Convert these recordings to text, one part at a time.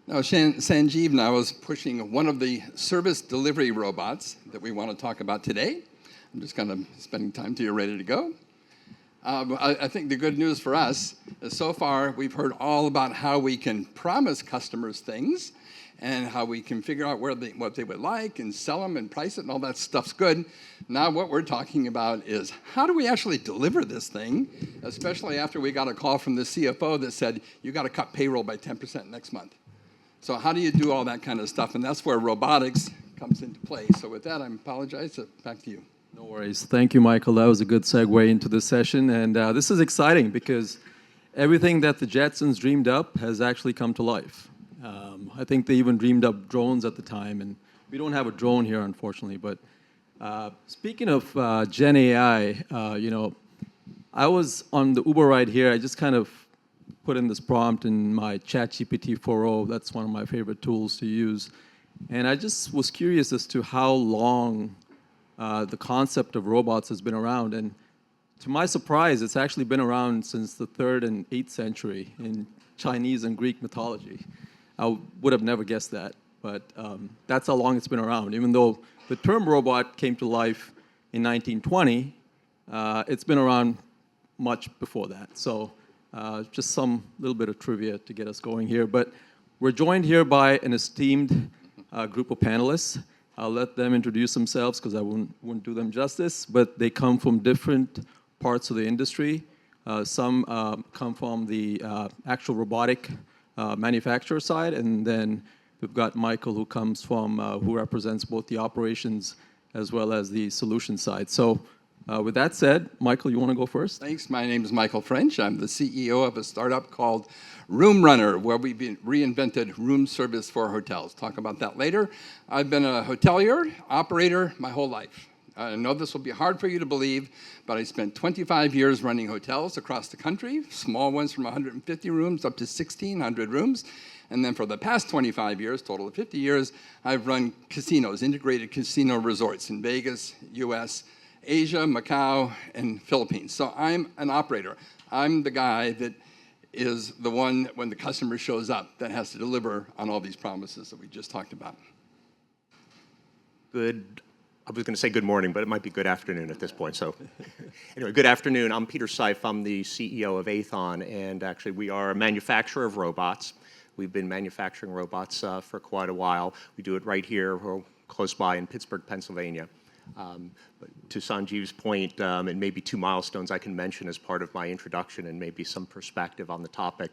Now, Sanjeev and I was pushing one of the service delivery robots that we want to talk about today. I'm just kind of spending time till you're ready to go. I think the good news for us is so far we've heard all about how we can promise customers things and how we can figure out what they would like and sell them and price it and all that stuff's good. Now what we're talking about is how do we actually deliver this thing, especially after we got a call from the CFO that said, you got to cut payroll by 10% next month. So how do you do all that kind of stuff? And that's where robotics comes into play. So with that, I apologize. Back to you. No worries. Thank you, Michael. That was a good segue into this session. And this is exciting because everything that the Jetsons dreamed up has actually come to life. I think they even dreamed up drones at the time. And we don't have a drone here, unfortunately. But speaking of Gen AI, I was on the Uber ride here. I just kind of put in this prompt in my ChatGPT 4.0. That's one of my favorite tools to use. And I just was curious as to how long the concept of robots has been around. And to my surprise, it's actually been around since the 3rd and 8th century in Chinese and Greek mythology. I would have never guessed that, but that's how long it's been around. Even though the term robot came to life in 1920, it's been around much before that. So just some little bit of trivia to get us going here. But we're joined here by an esteemed group of panelists. I'll let them introduce themselves because I wouldn't do them justice, but they come from different parts of the industry. Some come from the actual robotic manufacturer side, and then we've got Michael who represents both the operations as well as the solution side. So with that said, Michael, you want to go first? Thanks. My name is Michael French. I'm the CEO of a startup called RoomRunner, where we've reinvented room service for hotels. Talk about that later. I've been a hotelier, operator my whole life. I know this will be hard for you to believe, but I spent 25 years running hotels across the country, small ones from 150 rooms up to 1,600 rooms. And then for the past 25 years, total of 50 years, I've run casinos, integrated casino resorts in Vegas, US, Asia, Macau, and Philippines. So I'm an operator. I'm the guy that is the one, when the customer shows up, that has to deliver on all these promises that we just talked about. I was going to say good morning, but it might be good afternoon at this point. So anyway, good afternoon. I'm Peter Seiff. I'm the CEO of Aethon, and actually we are a manufacturer of robots. We've been manufacturing robots for quite a while. We do it right here, close by in Pittsburgh, Pennsylvania. But to Sanjeev's point, and maybe 2 milestones I can mention as part of my introduction and maybe some perspective on the topic.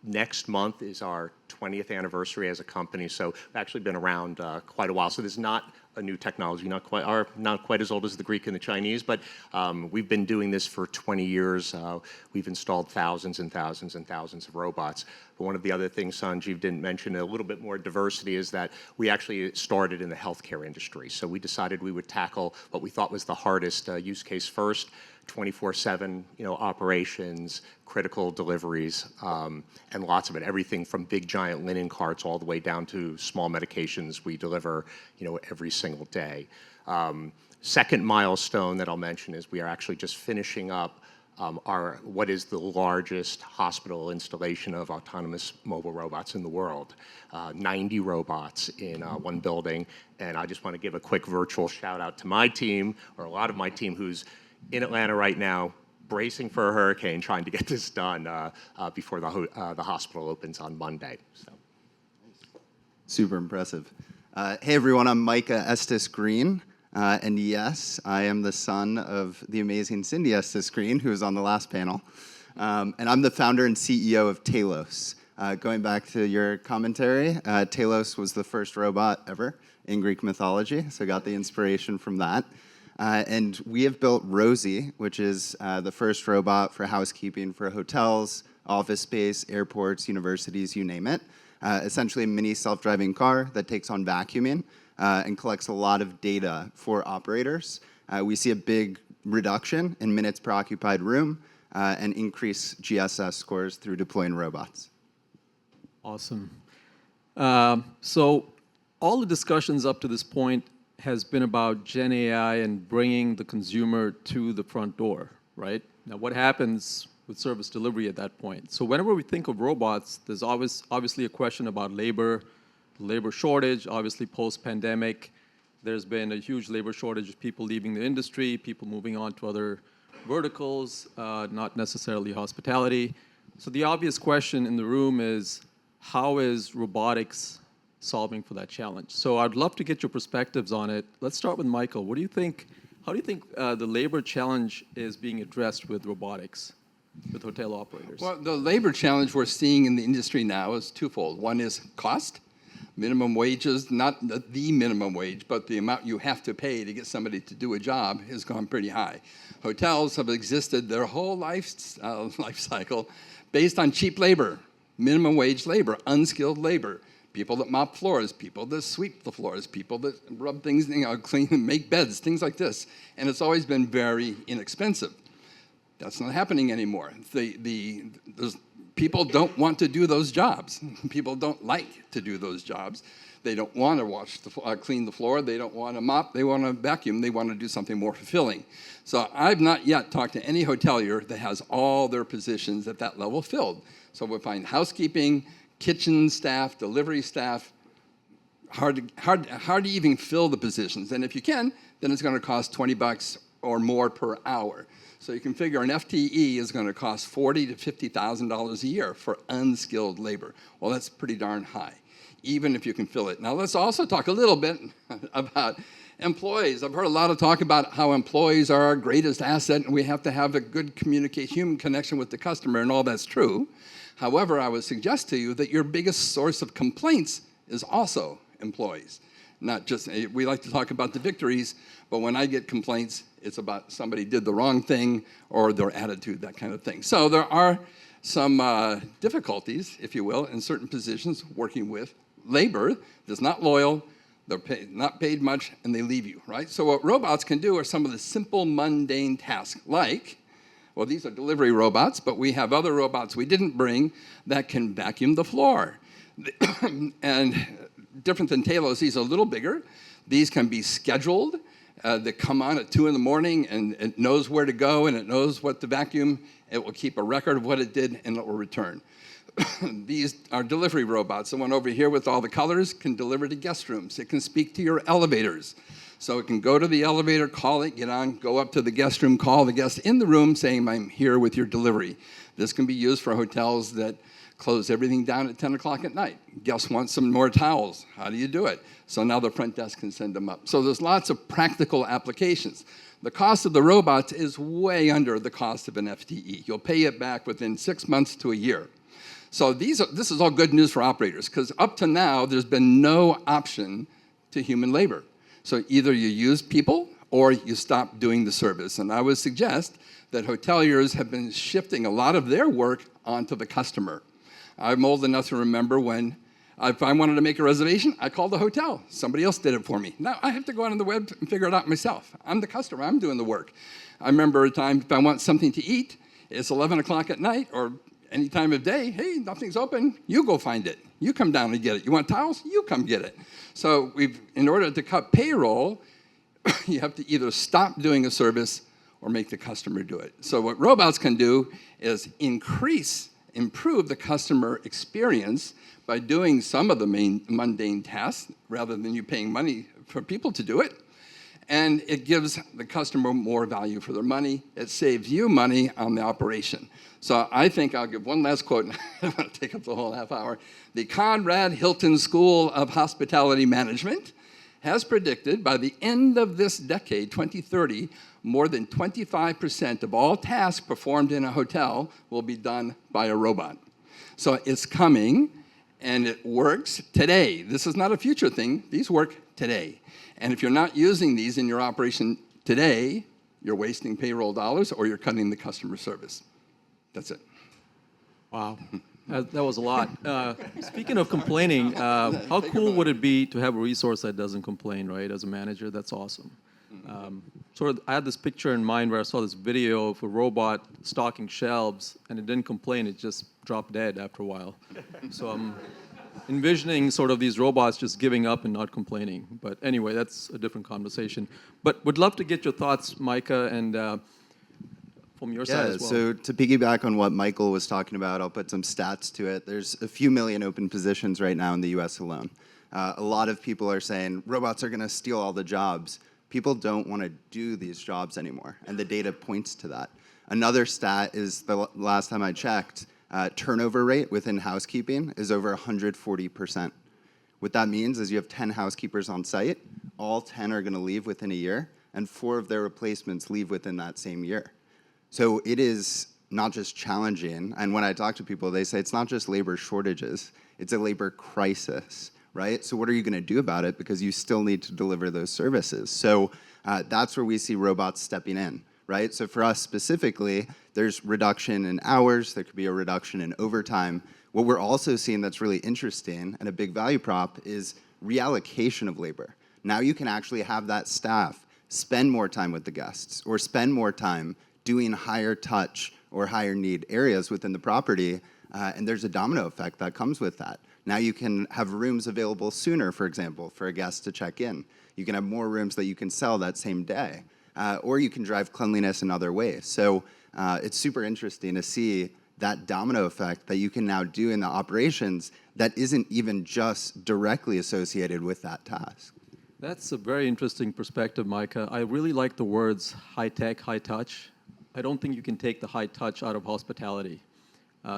Next month is our 20th anniversary as a company, so we've actually been around quite a while. So this is not a new technology, not quite as old as the Greek and the Chinese, but we've been doing this for 20 years. We've installed thousands and thousands and thousands of robots. But one of the other things Sanjeev didn't mention, a little bit more diversity, is that we actually started in the healthcare industry. So we decided we would tackle what we thought was the hardest use case first, 24/7 operations, critical deliveries, and lots of it. Everything from big giant linen carts all the way down to small medications we deliver every single day. Second milestone that I'll mention is we are actually just finishing up what is the largest hospital installation of autonomous mobile robots in the world. 90 robots in one building. And I just want to give a quick virtual shout out to my team, or a lot of my team, who's in Atlanta right now, bracing for a hurricane, trying to get this done before the hospital opens on Monday. So. Super impressive. Hey everyone, I'm Micah Estis Green. And yes, I am the son of the amazing Cindy Estis Green, who was on the last panel. And I'm the founder and CEO of Tailos. Going back to your commentary, Tailos was the first robot ever in Greek mythology, so got the inspiration from that. And we have built Rosie, which is the first robot for housekeeping for hotels, office space, airports, universities, you name it. Essentially a mini self-driving car that takes on vacuuming and collects a lot of data for operators. We see a big reduction in minutes per occupied room and increased GSS scores through deploying robots. Awesome. So all the discussions up to this point has been about Gen AI and bringing the consumer to the front door, right? Now, what happens with service delivery at that point. So whenever we think of robots, there's obviously a question about labor shortage, obviously post-pandemic. There's been a huge labor shortage of people leaving the industry, people moving on to other verticals, not necessarily hospitality. So the obvious question in the room is, how is robotics solving for that challenge? So I'd love to get your perspectives on it. Let's start with Michael. What do you think, how do you think the labor challenge is being addressed with robotics, with hotel operators? Well, the labor challenge we're seeing in the industry now is twofold. One is cost. Minimum wages, not the minimum wage, but the amount you have to pay to get somebody to do a job has gone pretty high. Hotels have existed their whole life cycle based on cheap labor, minimum wage labor, unskilled labor. People that mop floors, people that sweep the floors, people that rub things, clean and make beds, things like this. And it's always been very inexpensive. That's not happening anymore. People don't want to do those jobs. People don't like to do those jobs. They don't want to clean the floor. They don't want to mop. They want to vacuum. They want to do something more fulfilling. So I've not yet talked to any hotelier that has all their positions at that level filled. So we'll find housekeeping, kitchen staff, delivery staff, hard to even fill the positions. And if you can, then it's going to cost $20 or more per hour. So you can figure an FTE is going to cost $40,000 to $50,000 a year for unskilled labor. Well, that's pretty darn high, even if you can fill it. Now, let's also talk a little bit about employees. I've heard a lot of talk about how employees are our greatest asset, and we have to have a good human connection with the customer, and all that's true. However, I would suggest to you that your biggest source of complaints is also employees. Not just, we like to talk about the victories, but when I get complaints, it's about somebody did the wrong thing or their attitude, that kind of thing. So there are some difficulties, if you will, in certain positions working with labor that's not loyal, they're not paid much, and they leave you, right? So what robots can do are some of the simple, mundane tasks, like, well, these are delivery robots, but we have other robots we didn't bring that can vacuum the floor. And different than Tailos, these are a little bigger. These can be scheduled. They come on at 2 in the morning, and it knows where to go, and it knows what to vacuum. It will keep a record of what it did, and it will return. These are delivery robots. The one over here with all the colors can deliver to guest rooms. It can speak to your elevators. So it can go to the elevator, call it, get on, go up to the guest room, call the guest in the room saying, I'm here with your delivery. This can be used for hotels that close everything down at 10 o'clock at night. Guests want some more towels. How do you do it? So now the front desk can send them up. So there's lots of practical applications. The cost of the robots is way under the cost of an FTE. You'll pay it back within 6 months to a year. So this is all good news for operators, because up to now, there's been no option to human labor. So either you use people or you stop doing the service. And I would suggest that hoteliers have been shifting a lot of their work onto the customer. I'm old enough to remember when, if I wanted to make a reservation, I called the hotel. Somebody else did it for me. Now I have to go out on the web and figure it out myself. I'm the customer. I'm doing the work. I remember a time if I want something to eat, it's 11 o'clock at night or any time of day, hey, nothing's open, you go find it. You come down and get it. You want towels? You come get it. So in order to cut payroll, you have to either stop doing a service or make the customer do it. So what robots can do is improve the customer experience by doing some of the main mundane tasks rather than you paying money for people to do it. And it gives the customer more value for their money. It saves you money on the operation. So I think I'll give one last quote, and I don't want to take up the whole half hour. The Conrad Hilton School of Hospitality Management has predicted by the end of this decade, 2030, more than 25% of all tasks performed in a hotel will be done by a robot. So it's coming, and it works today. This is not a future thing. These work today. And if you're not using these in your operation today, you're wasting payroll dollars or you're cutting the customer service. That's it. Wow, that was a lot. Speaking of complaining, how cool would it be to have a resource that doesn't complain, right? As a manager, that's awesome. I had this picture in mind where I saw this video of a robot stocking shelves, and it didn't complain. It just dropped dead after a while. So I'm envisioning sort of these robots just giving up and not complaining. But anyway, that's a different conversation. But would love to get your thoughts, Micah, and from your side as well. So to piggyback on what Michael was talking about, I'll put some stats to it. There's a few million open positions right now in the US alone. A lot of people are saying robots are going to steal all the jobs. People don't want to do these jobs anymore, and the data points to that. Another stat is the last time I checked, turnover rate within housekeeping is over 140%. What that means is you have 10 housekeepers on site, all 10 are going to leave within a year, and 4 of their replacements leave within that same year. So it is not just challenging, and when I talk to people, they say it's not just labor shortages, it's a labor crisis, right? So what are you going to do about it? Because you still need to deliver those services. So that's where we see robots stepping in, right? So for us specifically, there's reduction in hours, there could be a reduction in overtime. What we're also seeing that's really interesting and a big value prop is reallocation of labor. Now you can actually have that staff spend more time with the guests or spend more time doing higher touch or higher need areas within the property, and there's a domino effect that comes with that. Now you can have rooms available sooner, for example, for a guest to check in. You can have more rooms that you can sell that same day, or you can drive cleanliness in other ways. So it's super interesting to see that domino effect that you can now do in the operations that isn't even just directly associated with that task. That's a very interesting perspective, Micah. I really like the words high tech, high touch. I don't think you can take the high touch out of hospitality.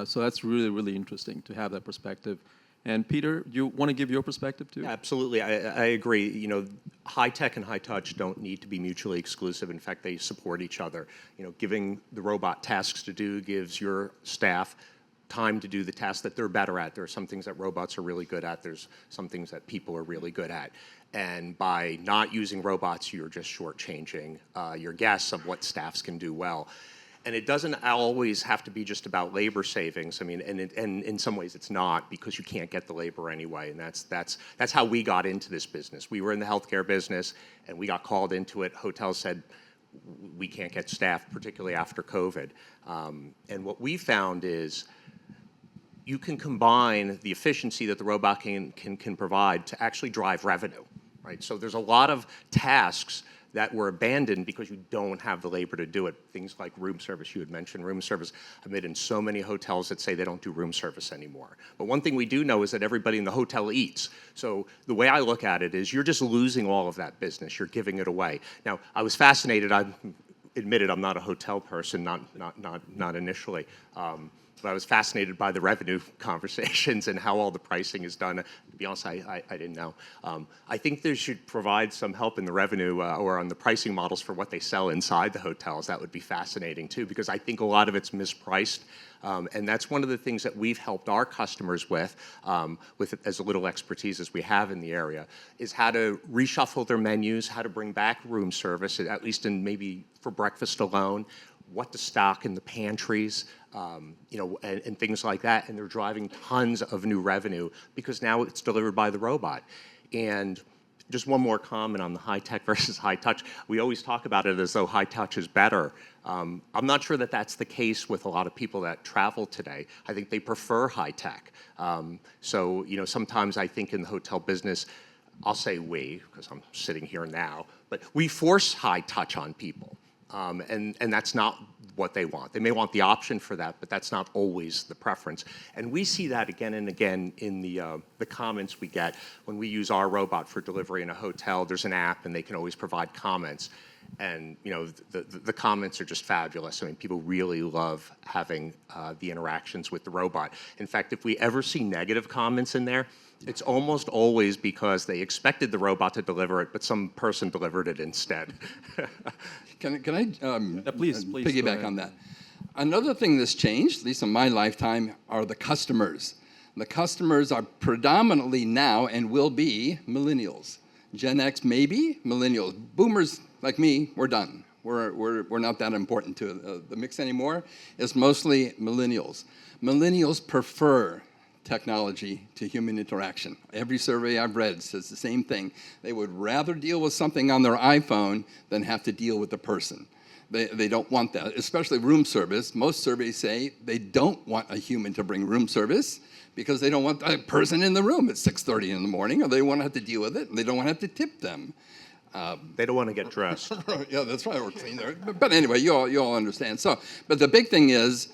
So that's really, really interesting to have that perspective. And Peter, you want to give your perspective too? Absolutely, I agree. You know, high tech and high touch don't need to be mutually exclusive. In fact, they support each other. You know, giving the robot tasks to do gives your staff time to do the tasks that they're better at. There are some things that robots are really good at. There's some things that people are really good at. And by not using robots, you're just shortchanging your guests of what staffs can do well. And it doesn't always have to be just about labor savings. I mean, and in some ways it's not, because you can't get the labor anyway. And that's how we got into this business. We were in the healthcare business, and we got called into it. Hotels said, we can't get staff, particularly after COVID. And what we found is you can combine the efficiency that the robot can provide to actually drive revenue, right? So there's a lot of tasks that were abandoned because you don't have the labor to do it. Things like room service, you had mentioned room service. I've been in so many hotels that say they don't do room service anymore. But one thing we do know is that everybody in the hotel eats. So the way I look at it is you're just losing all of that business. You're giving it away. Now, I was fascinated. I admitted I'm not a hotel person, not initially. But I was fascinated by the revenue conversations and how all the pricing is done. To be honest, I didn't know. I think they should provide some help in the revenue or on the pricing models for what they sell inside the hotels. That would be fascinating too, because I think a lot of it's mispriced. And that's one of the things that we've helped our customers with as little expertise as we have in the area, is how to reshuffle their menus, how to bring back room service, at least in maybe for breakfast alone, what to stock in the pantries, you know, and things like that. And they're driving tons of new revenue because now it's delivered by the robot. And just one more comment on the high tech versus high touch. We always talk about it as though high touch is better. I'm not sure that that's the case with a lot of people that travel today. I think they prefer high tech. So, you know, sometimes I think in the hotel business, I'll say we, because I'm sitting here now, but we force high touch on people. And that's not what they want. They may want the option for that, but that's not always the preference. And we see that again and again in the comments we get when we use our robot for delivery in a hotel. There's an app, and they can always provide comments. And you know, the comments are just fabulous. I mean, people really love having the interactions with the robot. In fact, if we ever see negative comments in there, it's almost always because they expected the robot to deliver it, but some person delivered it instead. Can I please piggyback on that? Another thing that's changed, at least in my lifetime, are the customers. The customers are predominantly now and will be millennials. Gen X maybe, millennials. Boomers like me, we're done. We're not that important to the mix anymore. It's mostly millennials. Millennials prefer technology to human interaction. Every survey I've read says the same thing. They would rather deal with something on their iPhone than have to deal with the person. They don't want that, especially room service. Most surveys say they don't want a human to bring room service because they don't want a person in the room at 6:30 in the morning, or they want to have to deal with it, and they don't want to have to tip them. They don't want to get dressed. Yeah, that's right. We're clean there. But anyway, you all understand. So, but the big thing is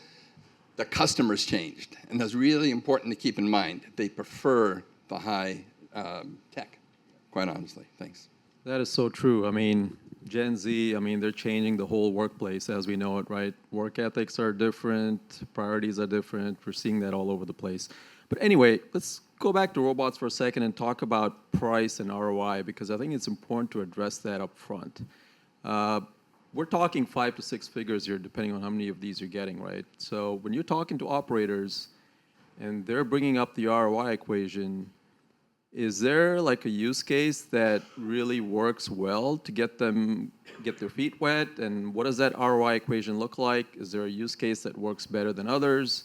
the customers changed, and that's really important to keep in mind. They prefer the high tech, quite honestly. Thanks. That is so true. I mean, Gen Z, I mean, they're changing the whole workplace as we know it, right? Work ethics are different, priorities are different. We're seeing that all over the place. But anyway, let's go back to robots for a second and talk about price and ROI, because I think it's important to address that up front. We're talking 5 to 6 figures here, depending on how many of these you're getting, right? So when you're talking to operators and they're bringing up the ROI equation, is there like a use case that really works well to get their feet wet? And what does that ROI equation look like? Is there a use case that works better than others?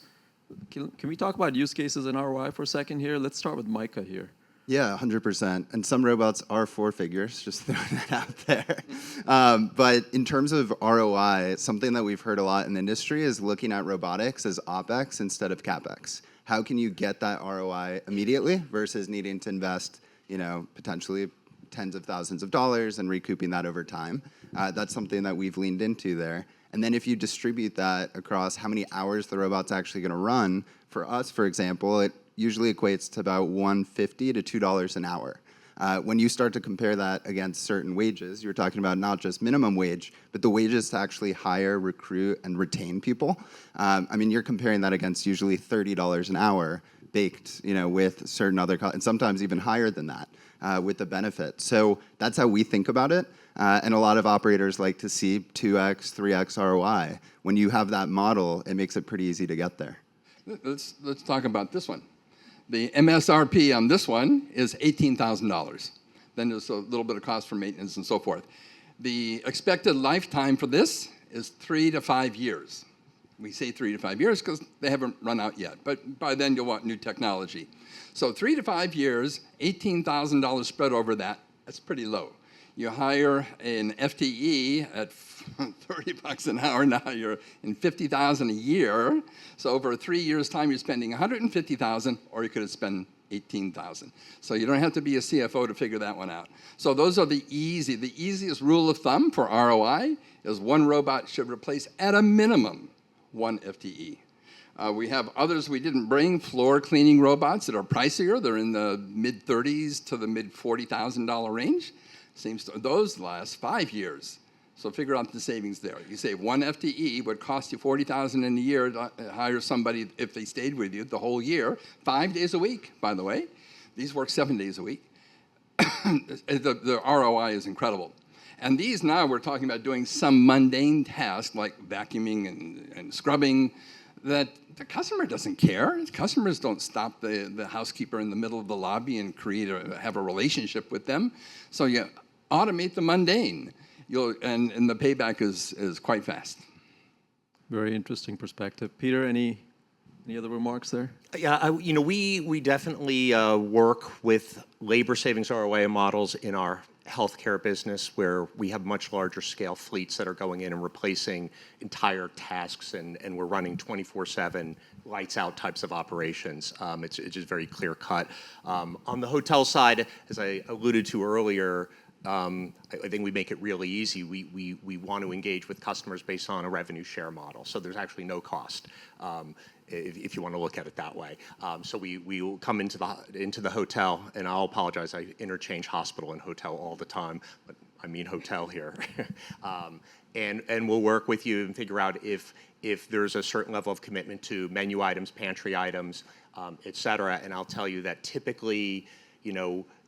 Can we talk about use cases in ROI for a second here? Let's start with Micah here. Yeah, 100%. And some robots are 4 figures, just throwing that out there. But in terms of ROI, something that we've heard a lot in the industry is looking at robotics as OpEx instead of CapEx. How can you get that ROI immediately versus needing to invest, potentially tens of thousands of dollars and recouping that over time? That's something that we've leaned into there. And then if you distribute that across how many hours the robot's actually going to run, for us, for example, it usually equates to about $1.50 to $2 an hour. When you start to compare that against certain wages, you're talking about not just minimum wage, but the wages to actually hire, recruit, and retain people. You're comparing that against usually $30 an hour baked, with certain other costs, and sometimes even higher than that with the benefit. So that's how we think about it. And a lot of operators like to see 2x, 3x ROI. When you have that model, it makes it pretty easy to get there. Let's talk about this one. The MSRP on this one is $18,000. Then there's a little bit of cost for maintenance and so forth. The expected lifetime for this is 3 to 5 years. We say 3 to 5 years because they haven't run out yet, but by then you'll want new technology. So 3 to 5 years, $18,000 spread over that's pretty low. You hire an FTE at $30 an hour, now you're in $50,000 a year. So over 3 years' time, you're spending $150,000, or you could have spent $18,000. So you don't have to be a CFO to figure that one out. So those are the easiest rule of thumb for ROI is one robot should replace at a minimum 1 FTE. We have others we didn't bring, floor cleaning robots that are pricier. They're in the mid-30s to the mid-$40,000 range. Those last 5 years. So figure out the savings there. You save 1 FTE would cost you $40,000 in a year to hire somebody if they stayed with you the whole year, 5 days a week, by the way. These work 7 days a week. The ROI is incredible. And these now we're talking about doing some mundane task like vacuuming and scrubbing that the customer doesn't care. Customers don't stop the housekeeper in the middle of the lobby and have a relationship with them. So you automate the mundane. And the payback is quite fast. Very interesting perspective. Peter, any other remarks there? Yeah, we definitely work with labor savings ROI models in our healthcare business where we have much larger scale fleets that are going in and replacing entire tasks, and we're running 24/7 lights out types of operations. It's just very clear cut. On the hotel side, as I alluded to earlier, I think we make it really easy. We want to engage with customers based on a revenue share model. So there's actually no cost if you want to look at it that way. So we will come into the hotel, and I'll apologize, I interchange hospital and hotel all the time, but I mean hotel here. And we'll work with you and figure out if there's a certain level of commitment to menu items, pantry items, et cetera. And I'll tell you that typically,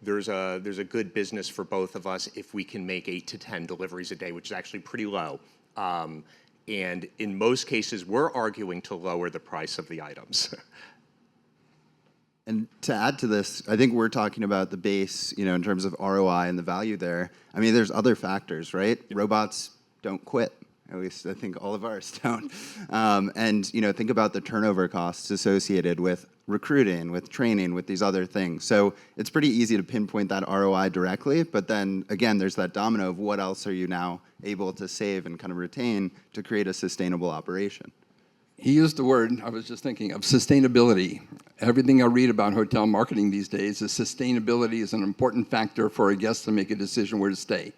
there's a good business for both of us if we can make 8 to 10 deliveries a day, which is actually pretty low. And in most cases, we're arguing to lower the price of the items. And to add to this, I think we're talking about the base, in terms of ROI and the value there. There's other factors, right? Yep. Robots don't quit. At least I think all of ours don't. And think about the turnover costs associated with recruiting, with training, with these other things. So it's pretty easy to pinpoint that ROI directly, but then again, there's that domino of what else are you now able to save and kind of retain to create a sustainable operation. He used the word, I was just thinking, of sustainability. Everything I read about hotel marketing these days is sustainability is an important factor for a guest to make a decision where to stay.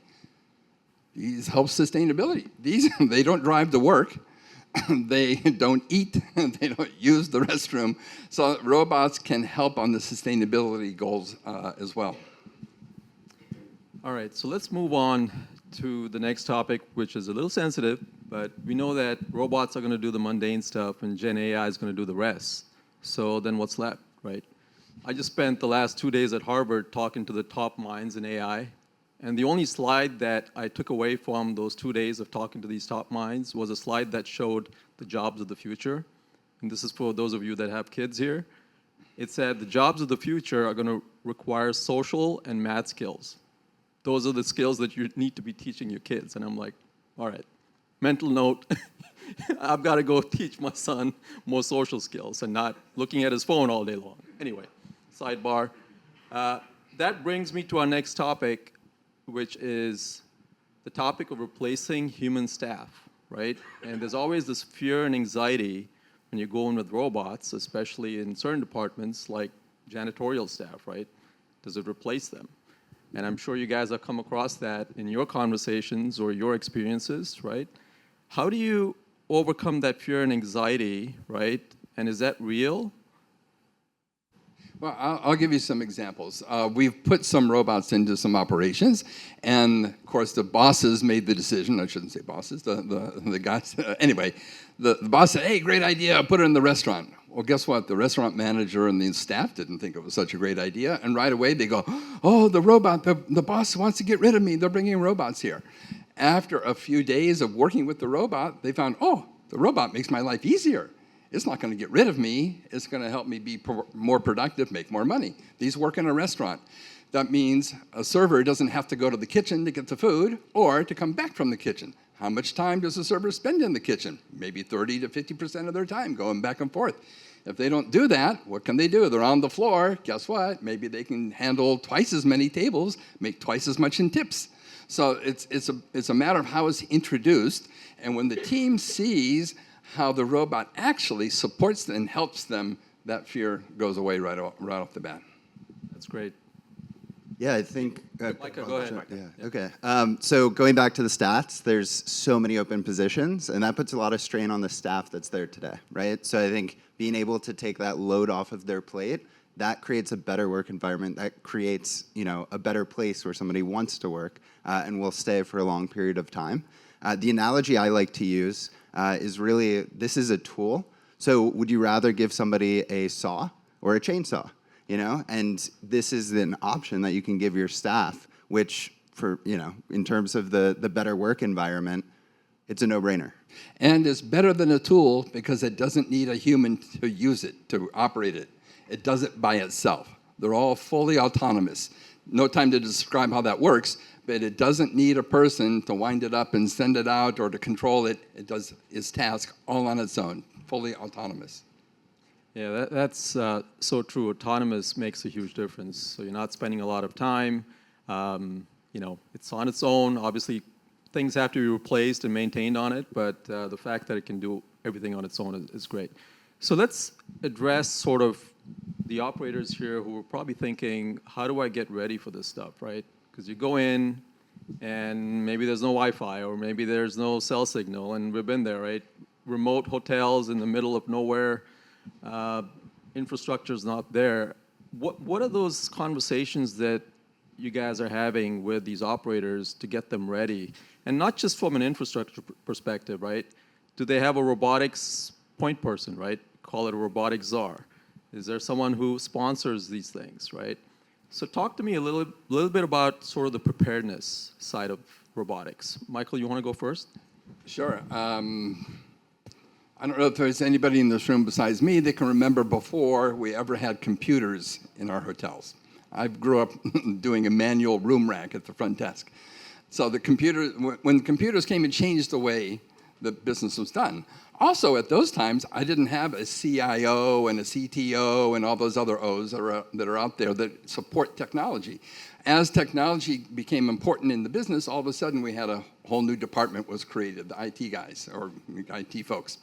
These help sustainability. These, they don't drive to work. They don't eat. They don't use the restroom. So robots can help on the sustainability goals as well. All right, so let's move on to the next topic, which is a little sensitive, but we know that robots are going to do the mundane stuff and Gen AI is going to do the rest. So then what's left, right? I just spent the last 2 days at Harvard talking to the top minds in AI, and the only slide that I took away from those 2 days of talking to these top minds was a slide that showed the jobs of the future. And this is for those of you that have kids here. It said the jobs of the future are going to require social and math skills. Those are the skills that you need to be teaching your kids. And I'm like, all right, mental note, I've got to go teach my son more social skills and not looking at his phone all day long. Anyway, sidebar. That brings me to our next topic, which is the topic of replacing human staff, right? And there's always this fear and anxiety when you go in with robots, especially in certain departments like janitorial staff, right? Does it replace them? And I'm sure you guys have come across that in your conversations or your experiences, right? How do you overcome that fear and anxiety, right? And is that real? Well, I'll give you some examples. We've put some robots into some operations, and of course the bosses made the decision. I shouldn't say bosses, the guys. Anyway, the boss said, hey, great idea, put it in the restaurant. Well, guess what? The restaurant manager and the staff didn't think it was such a great idea, and right away they go, oh, the robot, the boss wants to get rid of me. They're bringing robots here. After a few days of working with the robot, they found, oh, the robot makes my life easier. It's not going to get rid of me. It's going to help me be more productive, make more money. These work in a restaurant. That means a server doesn't have to go to the kitchen to get the food or to come back from the kitchen. How much time does a server spend in the kitchen? Maybe 30 to 50% of their time going back and forth. If they don't do that, what can they do? They're on the floor. Guess what? Maybe they can handle twice as many tables, make twice as much in tips. So it's a matter of how it's introduced. And when the team sees how the robot actually supports and helps them, that fear goes away right off the bat. That's great. Yeah, I think. Micah, go ahead. Yeah. Okay. So going back to the stats, there's so many open positions, and that puts a lot of strain on the staff that's there today, right? So I think being able to take that load off of their plate, that creates a better work environment. That creates, a better place where somebody wants to work and will stay for a long period of time. The analogy I like to use is really, this is a tool. So would you rather give somebody a saw or a chainsaw? And this is an option that you can give your staff, which for, in terms of the better work environment, it's a no-brainer. And it's better than a tool because it doesn't need a human to use it, to operate it. It does it by itself. They're all fully autonomous. No time to describe how that works, but it doesn't need a person to wind it up and send it out or to control it. It does its task all on its own, fully autonomous. Yeah, that's so true. Autonomous makes a huge difference. So you're not spending a lot of time. It's on its own. Obviously, things have to be replaced and maintained on it, but the fact that it can do everything on its own is great. So let's address sort of the operators here who are probably thinking, how do I get ready for this stuff, right? Because you go in and maybe there's no Wi-Fi or maybe there's no cell signal, and we've been there, right? Remote hotels in the middle of nowhere. Infrastructure's not there. What are those conversations that you guys are having with these operators to get them ready? And not just from an infrastructure perspective, right? Do they have a robotics point person, right? Call it a robotics czar. Is there someone who sponsors these things, right? So talk to me a little bit about sort of the preparedness side of robotics. Michael, you want to go first? Sure. I don't know if there's anybody in this room besides me that can remember before we ever had computers in our hotels. I grew up doing a manual room rack at the front desk. So when computers came and changed the way the business was done. Also, at those times, I didn't have a CIO and a CTO and all those other O's that are out there that support technology. As technology became important in the business, all of a sudden we had a whole new department was created, the IT guys or IT folks.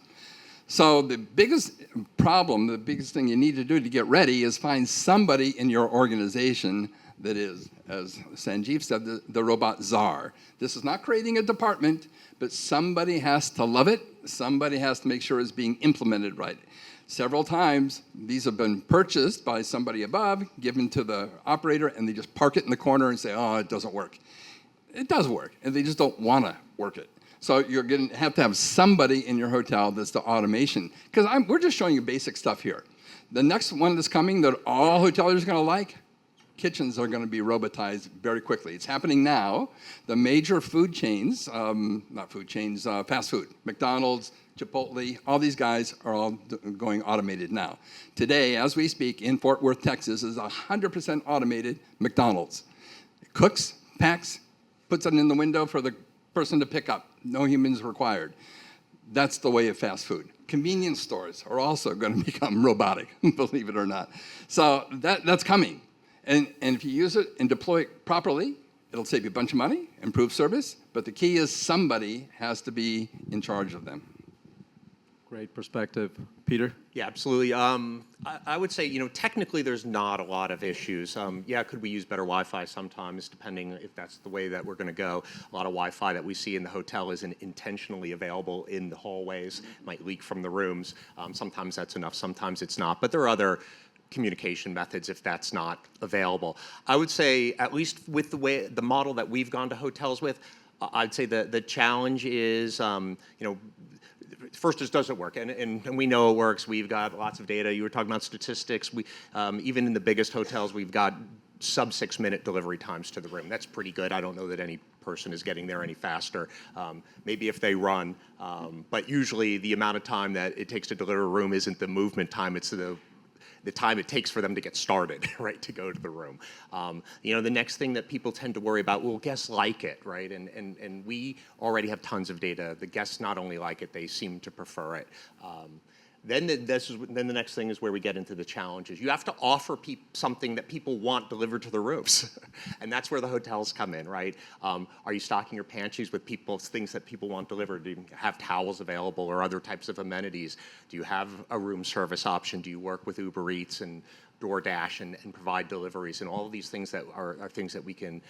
So the biggest problem, the biggest thing you need to do to get ready is find somebody in your organization that is, as Sanjeev said, the robot czar. This is not creating a department, but somebody has to love it. Somebody has to make sure it's being implemented right. Several times, these have been purchased by somebody above, given to the operator, and they just park it in the corner and say, oh, it doesn't work. It does work, and they just don't want to work it. So you're going to have somebody in your hotel that's the automation. Because we're just showing you basic stuff here. The next one that's coming that all hoteliers are going to like, kitchens are going to be robotized very quickly. It's happening now. The major food chains, not food chains, fast food, McDonald's, Chipotle, all these guys are all going automated now. Today, as we speak, in Fort Worth, Texas, is 100% automated McDonald's. It cooks, packs, puts it in the window for the person to pick up. No humans required. That's the way of fast food. Convenience stores are also going to become robotic, believe it or not. So that's coming. And if you use it and deploy it properly, it'll save you a bunch of money, improve service, but the key is somebody has to be in charge of them. Great perspective. Peter? Yeah, absolutely. I would say, technically there's not a lot of issues. Yeah, could we use better Wi-Fi sometimes, depending if that's the way that we're going to go. A lot of Wi-Fi that we see in the hotel isn't intentionally available in the hallways, might leak from the rooms. Sometimes that's enough, sometimes it's not. But there are other communication methods if that's not available. I would say, at least with the model that we've gone to hotels with, I'd say the challenge is, first, does it work? And we know it works. We've got lots of data. You were talking about statistics. Even in the biggest hotels, we've got sub 6 minute delivery times to the room. That's pretty good. I don't know that any person is getting there any faster. Maybe if they run, but usually the amount of time that it takes to deliver a room isn't the movement time, it's the time it takes for them to get started, right, to go to the room. The next thing that people tend to worry about, well, guests like it, right? And we already have tons of data. The guests not only like it, they seem to prefer it. Then the next thing is where we get into the challenges. You have to offer something that people want delivered to the rooms. And that's where the hotels come in, right? Are you stocking your pantries with things that people want delivered? Do you have towels available or other types of amenities? Do you have a room service option? Do you work with Uber Eats and DoorDash and provide deliveries? And all of these things that are things that we can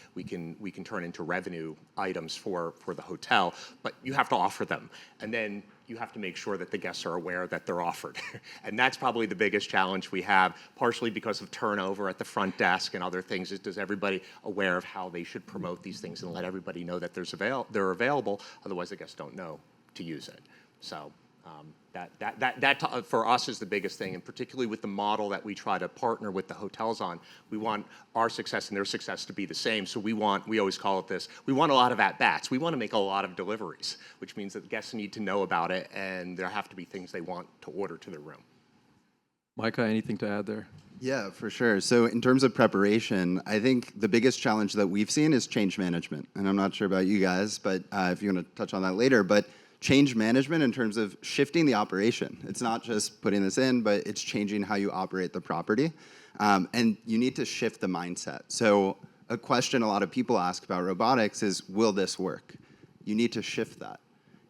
turn into revenue items for the hotel, but you have to offer them. And then you have to make sure that the guests are aware that they're offered. And that's probably the biggest challenge we have, partially because of turnover at the front desk and other things, is everybody aware of how they should promote these things and let everybody know that they're available, otherwise the guests don't know to use it. So that for us is the biggest thing, and particularly with the model that we try to partner with the hotels on, we want our success and their success to be the same. So we always call it this, we want a lot of at-bats. We want to make a lot of deliveries, which means that guests need to know about it, and there have to be things they want to order to their room. Micah, anything to add there? Yeah, for sure. So in terms of preparation, I think the biggest challenge that we've seen is change management. And I'm not sure about you guys, but if you want to touch on that later, but change management in terms of shifting the operation. It's not just putting this in, but it's changing how you operate the property. And you need to shift the mindset. So a question a lot of people ask about robotics is, will this work? You need to shift that.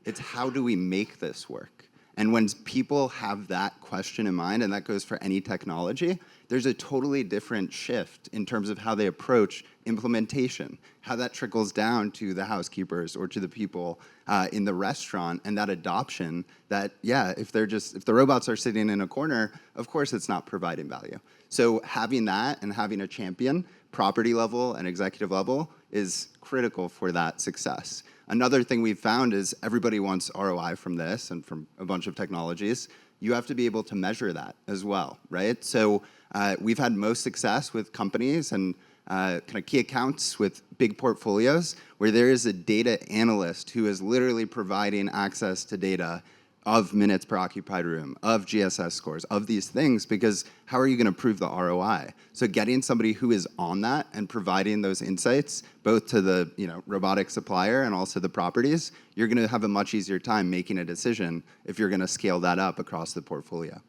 It's how do we make this work? And when people have that question in mind, and that goes for any technology, there's a totally different shift in terms of how they approach implementation, how that trickles down to the housekeepers or to the people in the restaurant, and that adoption that, yeah, if the robots are sitting in a corner, of course it's not providing value. So having that and having a champion, property level and executive level, is critical for that success. Another thing we've found is everybody wants ROI from this and from a bunch of technologies. You have to be able to measure that as well, right? So we've had most success with companies and kind of key accounts with big portfolios where there is a data analyst who is literally providing access to data of minutes per occupied room, of GSS scores, of these things, because how are you going to prove the ROI? So getting somebody who is on that and providing those insights, both to the robotic supplier and also the properties, you're going to have a much easier time making a decision if you're going to scale that up across the portfolio.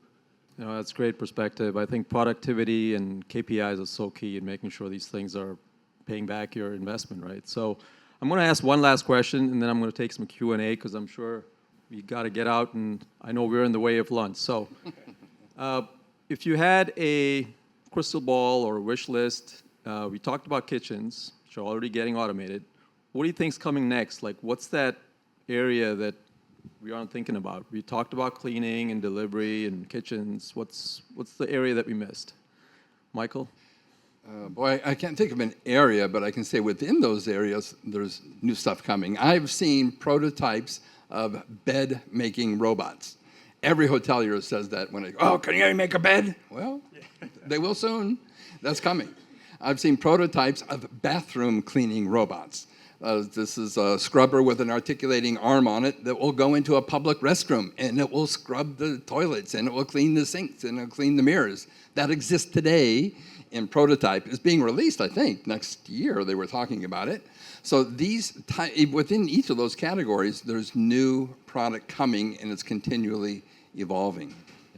That's great perspective. I think productivity and KPIs are so key in making sure these things are paying back your investment, right? So I'm going to ask one last question, and then I'm going to take some Q&A, because I'm sure We got to get out, and I know we're in the way of lunch. So if you had a crystal ball or a wish list, we talked about kitchens, which are already getting automated. What do you think's coming next? Like, what's that area that we aren't thinking about? We talked about cleaning and delivery and kitchens. What's the area that we missed? Michael? Boy, I can't think of an area, but I can say within those areas, there's new stuff coming. I've seen prototypes of bed-making robots. Every hotelier says that when they go, oh, can you make a bed? Well, they will soon. That's coming. I've seen prototypes of bathroom cleaning robots. This is a scrubber with an articulating arm on it that will go into a public restroom, and it will scrub the toilets, and it will clean the sinks, and it will clean the mirrors. That exists today in prototype. It's being released, I think, next year. They were talking about it. So within each of those categories, there's new product coming, and it's continually evolving.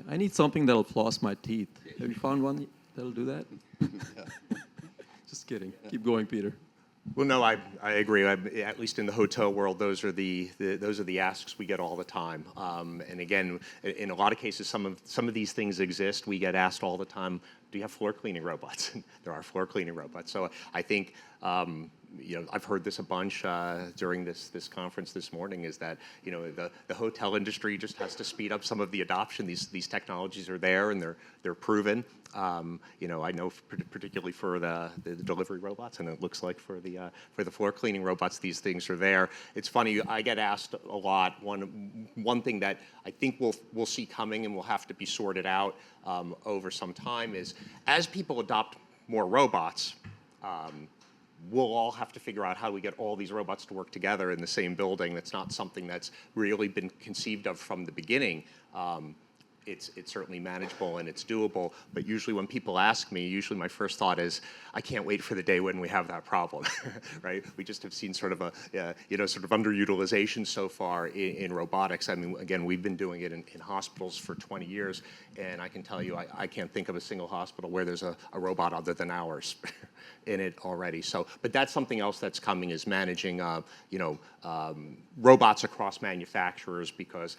I need something that'll floss my teeth. Have you found one that'll do that? Just kidding. Keep going, Peter. Well, no, I agree. At least in the hotel world, those are the asks we get all the time. And again, in a lot of cases, some of these things exist. We get asked all the time, do you have floor cleaning robots? There are floor cleaning robots. So I think I've heard this a bunch during this conference this morning, is that the hotel industry just has to speed up some of the adoption. These technologies are there and they're proven. I know particularly for the delivery robots, and it looks like for the floor cleaning robots, these things are there. It's funny, I get asked a lot. One thing that I think we'll see coming and will have to be sorted out over some time is, as people adopt more robots, we'll all have to figure out how we get all these robots to work together in the same building. That's not something that's really been conceived of from the beginning. It's certainly manageable and it's doable, but usually when people ask me, my first thought is, I can't wait for the day when we have that problem, right? We just have seen sort of underutilization so far in robotics. I mean, again, we've been doing it in hospitals for 20 years, and I can tell you, I can't think of a single hospital where there's a robot other than ours in it already. So, but that's something else that's coming, is managing, robots across manufacturers, because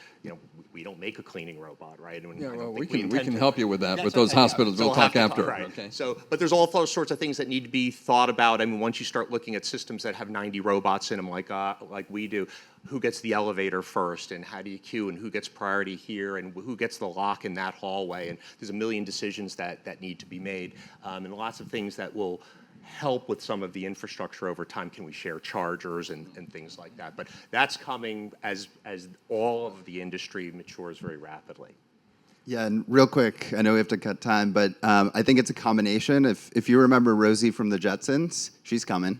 we don't make a cleaning robot, right? And Yeah, I don't well, think we can help you with that, That's with those okay, yeah. hospitals. So We'll we'll have talk to after. right. Okay. So, but there's all those sorts of things that need to be thought about. I mean, once you start looking at systems that have 90 robots in them, like we do, who gets the elevator first, and how do you queue, and who gets priority here, and who gets the lock in that hallway, and there's a million decisions that need to be made, and lots of things that will help with some of the infrastructure over time. Can we share chargers and things like that? But that's coming as all of the industry matures very rapidly. Yeah, and real quick, I know we have to cut time, but I think it's a combination. If you remember Rosie from the Jetsons, she's coming.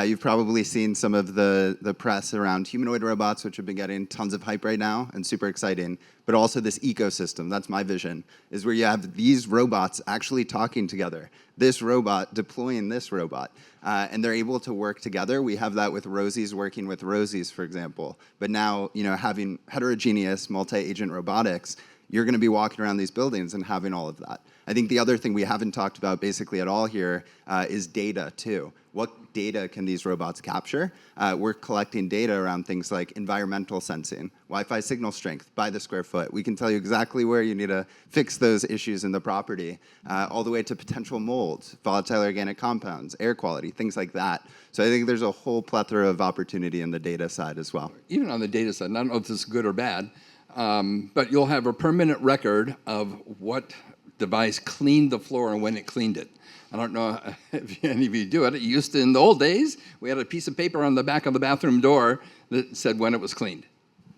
You've probably seen some of the press around humanoid robots, which have been getting tons of hype right now and super exciting, but also this ecosystem, that's my vision, is where you have these robots actually talking together, this robot deploying this robot, and they're able to work together. We have that with Rosie's working with Rosie's, for example, but now, having heterogeneous multi-agent robotics, you're going to be walking around these buildings and having all of that. I think the other thing we haven't talked about basically at all here is data, too. What data can these robots capture? We're collecting data around things like environmental sensing, Wi-Fi signal strength by the square foot. We can tell you exactly where you need to fix those issues in the property, all the way to potential molds, volatile organic compounds, air quality, things like that. So I think there's a whole plethora of opportunity in the data side as well. Even on the data side, and I don't know if this is good or bad, but you'll have a permanent record of what device cleaned the floor and when it cleaned it. I don't know if any of you do it. It used to, in the old days, we had a piece of paper on the back of the bathroom door that said when it was cleaned.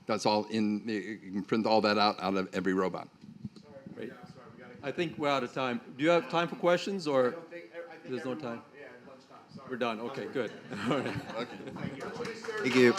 That's all you can print all that out of every robot. Great. I think we're out of time. Do you have time for questions, or I think there's no time? Yeah, lunchtime. Sorry. We're done. Okay, good. All right. Okay. Thank you.